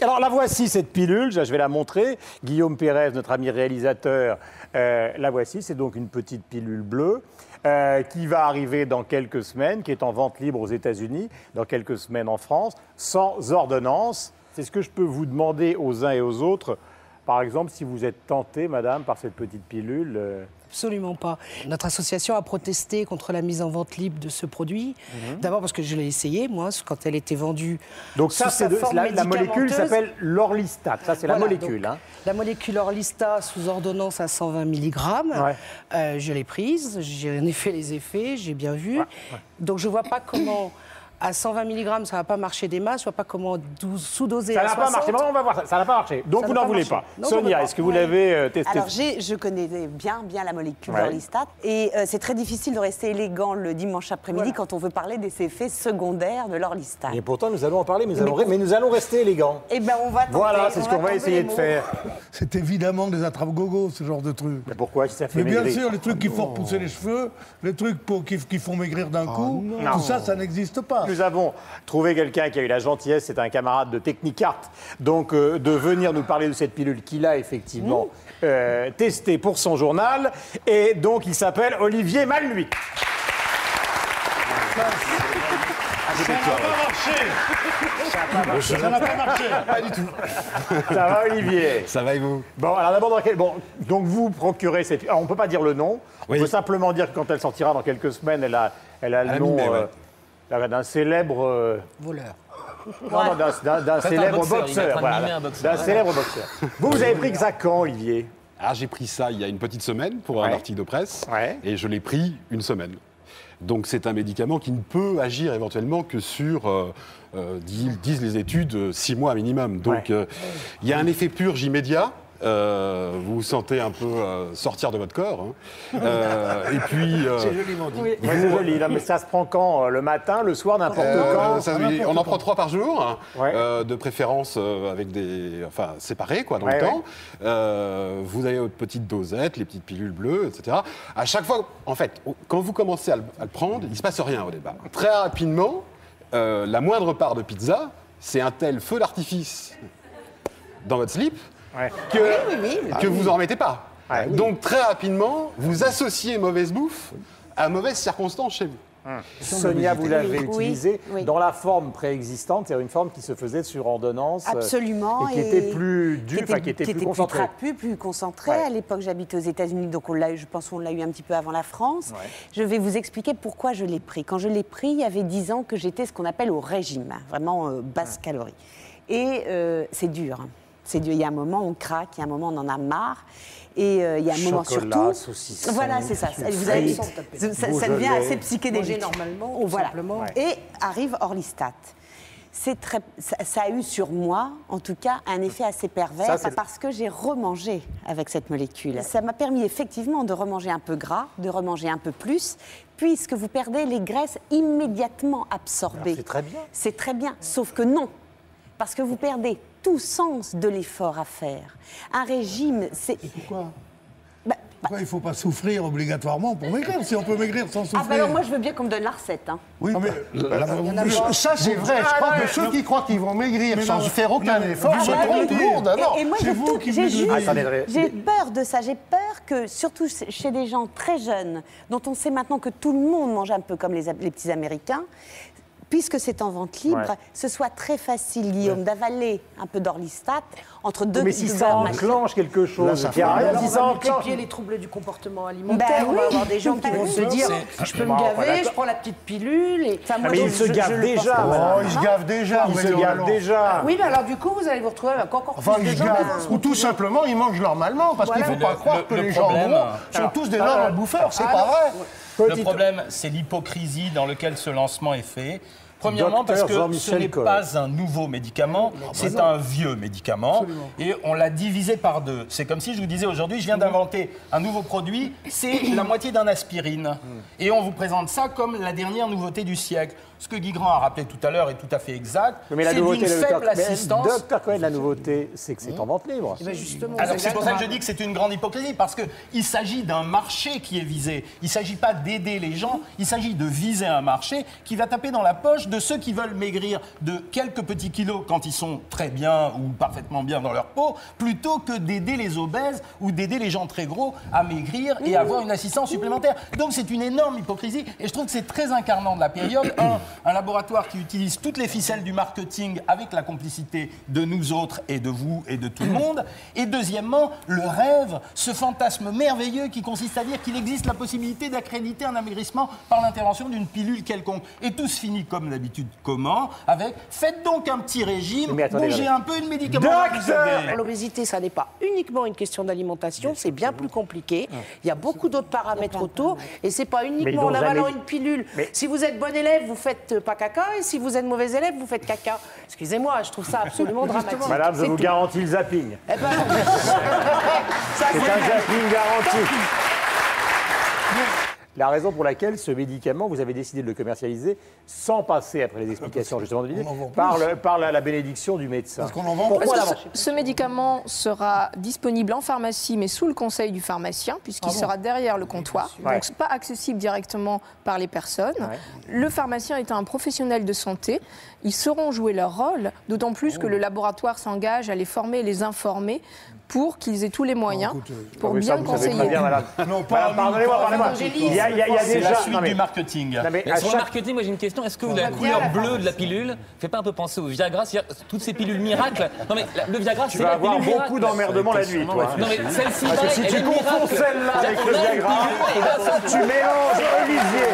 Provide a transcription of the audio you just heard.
Alors, la voici, cette pilule. Je vais la montrer. Guillaume Pérez, notre ami réalisateur, la voici. C'est donc une petite pilule bleue qui va arriver dans quelques semaines, qui est en vente libre aux États-Unis, dans quelques semaines en France, sans ordonnance. C'est ce que je peux vous demander aux uns et aux autres. Par exemple, si vous êtes tenté, madame, par cette petite pilule... Absolument pas. Notre association a protesté contre la mise en vente libre de ce produit. D'abord parce que je l'ai essayé, moi, quand elle était vendue. Donc ça, c'est la molécule s'appelle l'Orlistat. Ça, c'est la molécule. Donc, la molécule Orlistat sous ordonnance à 120 mg. Ouais. Je l'ai prise, j'en ai fait les effets, j'ai bien vu. Ouais. Donc je ne vois pas comment... À 120 mg, ça ne va pas marcher des masses. Je ne vois pas comment sous-doser à 60. Ça n'a pas marché. Bon, on va voir ça. Ça n'a pas marché. Donc, vous n'en voulez pas. Sonia, est-ce que vous l'avez testé? Alors, je connais bien la molécule d'Orlistat. Et c'est très difficile de rester élégant le dimanche après-midi quand on veut parler des effets secondaires de l'Orlistat. Et pourtant, nous allons en parler, mais nous allons rester élégants. Eh bien, on va tenter. Voilà, c'est ce qu'on va essayer de faire. C'est évidemment des attrape-gogo, ce genre de trucs. Mais pourquoi ça fait maigrir? Mais bien sûr, les trucs qui font repousser les cheveux, les trucs qui font maigrir d'un coup, tout ça, ça n'existe pas. Nous avons trouvé quelqu'un qui a eu la gentillesse, c'est un camarade de Technicart, donc de venir nous parler de cette pilule qu'il a effectivement testée pour son journal. Et donc, il s'appelle Olivier Malnuit. Ça n'a pas marché. Ça n'a pas marché. Pas du tout. Ça va, Olivier? Ça va et vous? Bon, alors d'abord, donc vous procurez cette... Alors, on ne peut pas dire le nom. On peut simplement dire que quand elle sortira dans quelques semaines, elle a le nom... d'un célèbre... voleur. Non, d'un célèbre boxeur. Voilà. D'un célèbre boxeur. Vous avez pris ça quand, Olivier? Ah, j'ai pris ça il y a une petite semaine pour un article de presse. Et je l'ai pris une semaine. Donc c'est un médicament qui ne peut agir éventuellement que sur, disent les études, 6 mois minimum. Donc il y a un effet purge immédiat. Vous vous sentez un peu sortir de votre corps. Et puis... c'est joliment dit. Oui, c'est joli. Là, mais ça se prend quand? Le matin, le soir, n'importe quand? On en prend 3 par jour, de préférence avec des... Enfin, séparés, quoi, dans le temps. Vous avez votre petite dosette, les petites pilules bleues, etc. À chaque fois, en fait, quand vous commencez à le prendre, il ne se passe rien au départ. Très rapidement, la moindre part de pizza, c'est un tel feu d'artifice dans votre slip que vous n'en remettez pas. Donc très rapidement, vous associez mauvaise bouffe à mauvaise circonstance chez vous. Sonia, vous l'avez utilisé dans la forme préexistante, c'est-à-dire une forme qui se faisait sur ordonnance. Absolument. Et qui était plus dure, qui était plus concentrée. Plus concentrée. À l'époque, j'habitais aux États-Unis, donc je pense qu'on l'a eu un petit peu avant la France. Je vais vous expliquer pourquoi je l'ai pris. Quand je l'ai pris, il y avait 10 ans que j'étais ce qu'on appelle au régime, vraiment basse calorie. Et c'est dur. C'est dur. Il y a un moment, on craque, il y a un moment, on en a marre. Et il y a un moment surtout... saucisson, voilà, c'est ça. Vous avez, ça devient assez psychédélique. Normalement, simplement. Et arrive Orlistat. Ça a eu sur moi, en tout cas, un effet assez pervers parce que j'ai remangé avec cette molécule. Ça m'a permis effectivement de remanger un peu gras, de remanger un peu plus, puisque vous perdez les graisses immédiatement absorbées. C'est très bien. C'est très bien, sauf que non, parce que vous perdez tout sens de l'effort à faire. Un régime, c'est... Pourquoi pourquoi il ne faut pas souffrir obligatoirement pour maigrir? Si on peut maigrir sans souffrir. Ah bah alors moi je veux bien qu'on me donne la recette. Hein. Oui, mais ça c'est vrai. Je crois que ceux qui croient qu'ils vont maigrir sans faire aucun effort se trompent. Et moi j'ai peur de ça. J'ai peur que, surtout chez des gens très jeunes, dont on sait maintenant que tout le monde mange un peu comme les petits Américains, puisque c'est en vente libre, ce soit très facile, Guillaume, d'avaler un peu d'Orlistat entre deux... Mais si ça enclenche quelque chose, on va multiplier les troubles du comportement alimentaire, on va avoir des gens qui vont se dire « je peux me gaver, je prends la petite pilule... » Mais ils se gavent déjà. Ils se gavent déjà. Ils se gavent déjà. Oui, mais alors du coup, vous allez vous retrouver avec encore plus de gens... Ou tout simplement, ils mangent normalement, parce qu'il ne faut pas croire que les gens gros sont tous des énormes bouffeurs, c'est pas vrai. Le problème, c'est l'hypocrisie dans laquelle ce lancement est fait. Premièrement, parce que ce n'est pas un nouveau médicament, c'est un vieux médicament. Et on l'a divisé par 2. C'est comme si je vous disais aujourd'hui, je viens d'inventer un nouveau produit, c'est la moitié d'un aspirine. Et on vous présente ça comme la dernière nouveauté du siècle. ce que Guy Grand a rappelé tout à l'heure est tout à fait exact. Mais la c'est nouveauté, d'une faible assistance. Docteur Cohen, la nouveauté, c'est que c'est en vente libre. Eh ben justement, Alors c'est pour ça que je dis que c'est une grande hypocrisie, parce qu'il s'agit d'un marché qui est visé. Il ne s'agit pas d'aider les gens, il s'agit de viser un marché qui va taper dans la poche de ceux qui veulent maigrir de quelques petits kilos quand ils sont très bien ou parfaitement bien dans leur peau, plutôt que d'aider les obèses ou d'aider les gens très gros à maigrir et avoir une assistance supplémentaire. Donc c'est une énorme hypocrisie et je trouve que c'est très incarnant de la période. Un laboratoire qui utilise toutes les ficelles du marketing avec la complicité de nous autres et de vous et de tout le monde. Et deuxièmement, le rêve, ce fantasme merveilleux qui consiste à dire qu'il existe la possibilité d'accréditer un amaigrissement par l'intervention d'une pilule quelconque. Et tout se finit comme d'habitude. Comment? Avec faites donc un petit régime, bougez un peu une médicament. L'obésité, ça n'est pas uniquement une question d'alimentation, c'est bien plus compliqué. Il y a beaucoup d'autres paramètres autour et c'est pas uniquement en avalant une pilule. Si vous êtes bon élève, vous faites pas caca et si vous êtes mauvais élève, vous faites caca. Excusez-moi, je trouve ça absolument dramatique. Madame, je vous garantis le zapping. Eh ben, c'est un zapping garanti. La raison pour laquelle ce médicament, vous avez décidé de le commercialiser sans passer, après les explications justement de Didier, par la bénédiction du médecin. Parce qu'on en vend Pourquoi ce médicament sera disponible en pharmacie, mais sous le conseil du pharmacien, puisqu'il sera derrière le comptoir. Donc, ce n'est pas accessible directement par les personnes. Le pharmacien étant un professionnel de santé, ils sauront jouer leur rôle, d'autant plus que le laboratoire s'engage à les former et les informer pour qu'ils aient tous les moyens pour bien conseiller. Non, pardonnez-moi. Il y a déjà la suite du marketing. Sur le marketing, moi j'ai une question. Est-ce que la couleur bleue de la pilule fait pas un peu penser au Viagra, c'est-à-dire toutes ces pilules miracles? Non mais le Viagra, c'est la pilule miracle. Tu vas avoir beaucoup d'emmerdements la nuit, toi. Non mais celle-ci, parce que si tu confonds celle-là avec le Viagra, tu mélanges Olivier.